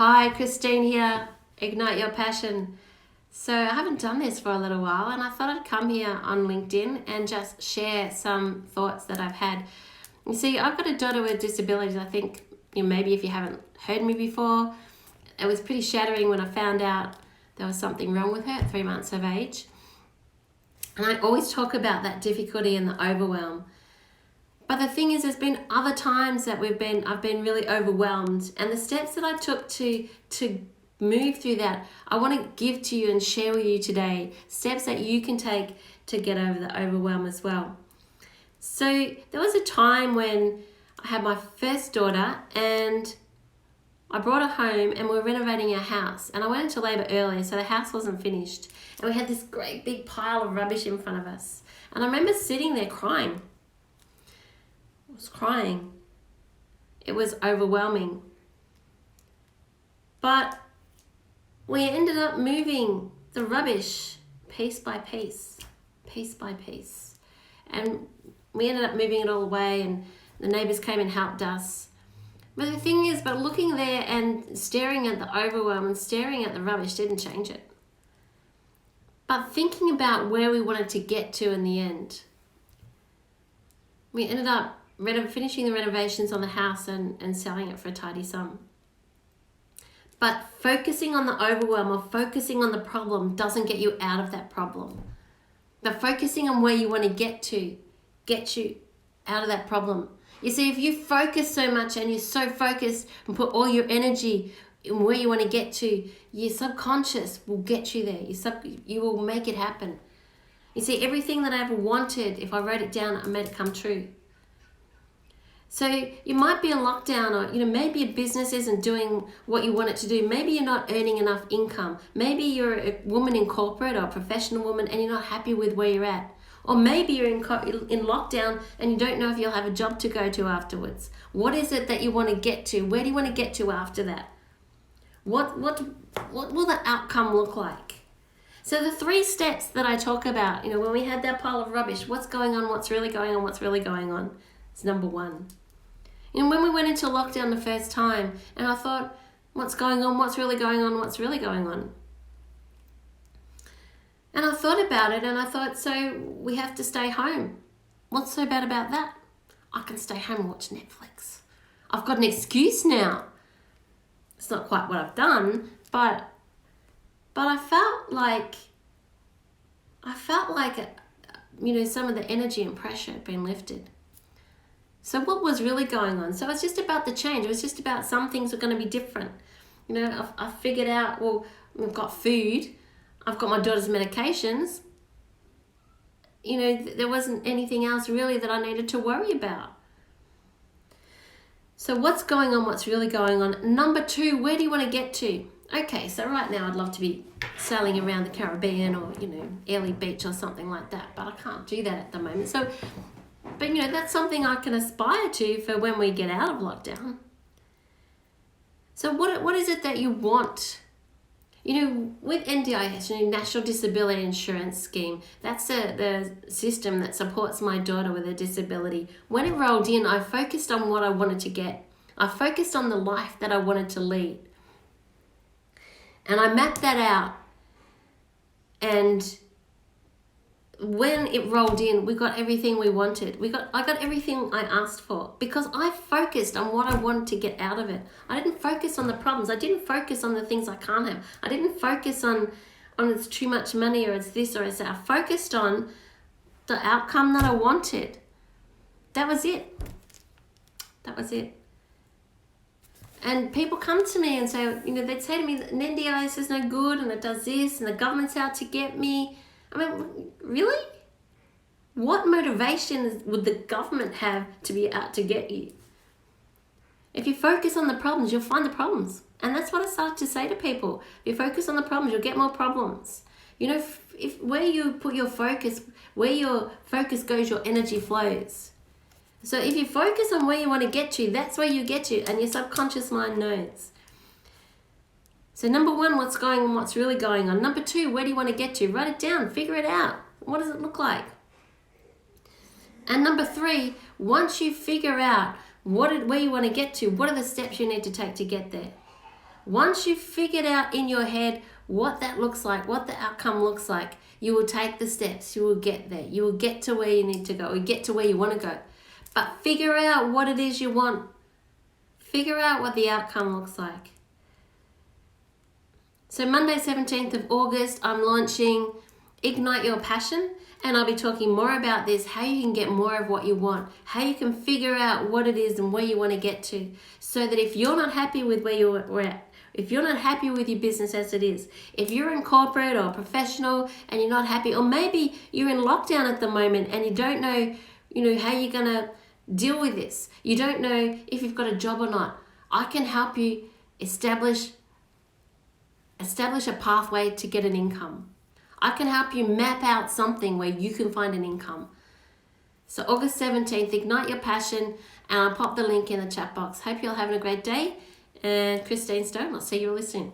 Hi, Christine here, Ignite Your Passion. So I haven't done this for a little while and I thought I'd come here on LinkedIn and just share some thoughts that I've had. You see, I've got a daughter with disabilities. I think maybe if you haven't heard me before, it was pretty shattering when I found out there was something wrong with her at 3 months of age. And I always talk about that difficulty and the overwhelm. But the thing is, there's been other times that I've been really overwhelmed, and the steps that I took to move through that, I want to give to you and share with you today. Steps that you can take to get over the overwhelm as well. So there was a time when I had my first daughter, and I brought her home, and we were renovating our house, and I went into labour early, so the house wasn't finished, and we had this great big pile of rubbish in front of us, and I remember sitting there crying. I was crying. It was overwhelming. But we ended up moving the rubbish piece by piece. And we ended up moving it all away, and the neighbours came and helped us. But the thing is, looking there and staring at the overwhelm and staring at the rubbish didn't change it. But thinking about where we wanted to get to in the end, we ended up finishing the renovations on the house and selling it for a tidy sum. But focusing on the overwhelm or focusing on the problem doesn't get you out of that problem. But focusing on where you want to get you out of that problem. You see, if you focus so much and you're so focused and put all your energy in where you want to get to, your subconscious will get you there. You will make it happen. You see, everything that I ever wanted, if I wrote it down, I made it come true. So you might be in lockdown, or maybe your business isn't doing what you want it to do. Maybe you're not earning enough income. Maybe you're a woman in corporate or a professional woman and you're not happy with where you're at. Or maybe you're in lockdown and you don't know if you'll have a job to go to afterwards. What is it that you want to get to? Where do you want to get to after that? What will the outcome look like? So the 3 steps that I talk about, when we had that pile of rubbish, what's going on, what's really going on, it's number 1. When we went into lockdown the first time, and I thought, what's going on, what's really going on? And I thought about it, and I thought, so we have to stay home. What's so bad about that? I can stay home and watch Netflix. I've got an excuse now. It's not quite what I've done, but I felt like some of the energy and pressure had been lifted. So what was really going on? So it's just about the change. It was just about some things were going to be different. I figured out, well, I've got food. I've got my daughter's medications. There wasn't anything else really that I needed to worry about. So what's going on? What's really going on? Number 2, where do you want to get to? Okay, so right now I'd love to be sailing around the Caribbean or, Airlie Beach or something like that. But I can't do that at the moment. But that's something I can aspire to for when we get out of lockdown. So what is it that you want? With NDIS, National Disability Insurance Scheme, that's the system that supports my daughter with a disability. When it rolled in, I focused on what I wanted to get. I focused on the life that I wanted to lead. And I mapped that out. And when it rolled in, we got everything we wanted. I got everything I asked for because I focused on what I wanted to get out of it. I didn't focus on the problems. I didn't focus on the things I can't have. I didn't focus on it's too much money or it's this or it's that. I focused on the outcome that I wanted. That was it. And people come to me and say, they'd say to me, NDIS is no good and it does this and the government's out to get me. I mean, really? What motivation would the government have to be out to get you? If you focus on the problems, you'll find the problems. And that's what I started to say to people. If you focus on the problems, you'll get more problems. If where you put your focus, where your focus goes, your energy flows. So if you focus on where you want to get to, that's where you get to, and your subconscious mind knows. So number 1, what's going on, what's really going on. Number 2, where do you want to get to? Write it down, figure it out. What does it look like? And number 3, once you figure out where you want to get to, what are the steps you need to take to get there? Once you've figured out in your head what that looks like, what the outcome looks like, you will take the steps, you will get there, you will get to where you need to go, or get to where you want to go. But figure out what it is you want. Figure out what the outcome looks like. So Monday 17th of August, I'm launching Ignite Your Passion, and I'll be talking more about this, how you can get more of what you want, how you can figure out what it is and where you want to get to, so that if you're not happy with where you're at, if you're not happy with your business as it is, if you're in corporate or professional and you're not happy, or maybe you're in lockdown at the moment and you don't know, how you're going to deal with this. You don't know if you've got a job or not. I can help you establish a pathway to get an income. I can help you map out something where you can find an income. So August 17th, Ignite Your Passion, and I'll pop the link in the chat box. Hope you're having a great day. And Christine Stone, I'll see you really soon.